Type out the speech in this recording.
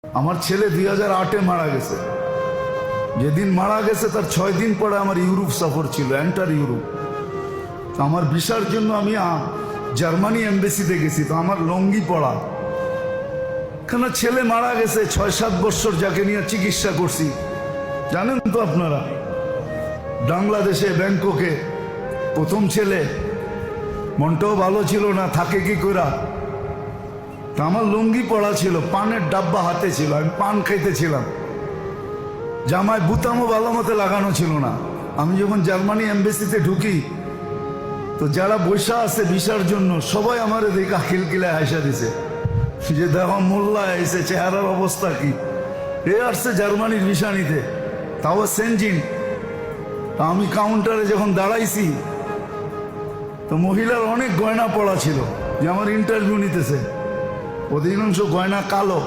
আমার ছেলে 2008-এ মারা গেছে। যেদিন মারা গেছে তার 6 দিন পরে আমার ইউরোপ সফর ছিল, এন্টার ইউরোপ। তো আমার ভিসার জন্য আমি জার্মানি এমবেসিতে গেছি। তো আমার লঙ্গি পড়া, কেন ছেলে মারা গেছে 6-7 বছর, যাকে নিয়ে চিকিৎসা করছি জানেন তো আপনারা। বাংলাদেশে ব্যাংককে প্রথম ছেলে, মনটাও ভালো ছিল না, থাকে কি করা। তা আমার লুঙ্গি পড়া ছিল, পানের ডাব্বা হাতে ছিল, আমি পান খাইতেছিলাম, জামায় বুতামও ভালো মতো লাগানো ছিল না। আমি যখন জার্মানি এমবেসিতে ঢুকি তো যারা বৈশা আছে ভিসার জন্য সবাই আমার দেখা খিলখিলায় হাসা দিছে যে দেখো মোল্লা এসে, চেহারার অবস্থা কি, এ আসছে জার্মানির ভিসা নিতে, তাও সেনজিন। তা আমি কাউন্টারে যখন দাঁড়াইছি তো মহিলার অনেক গয়না পড়া ছিল, যে আমার ইন্টারভিউ নিতেছে, অধিকাংশ গয়না কালো।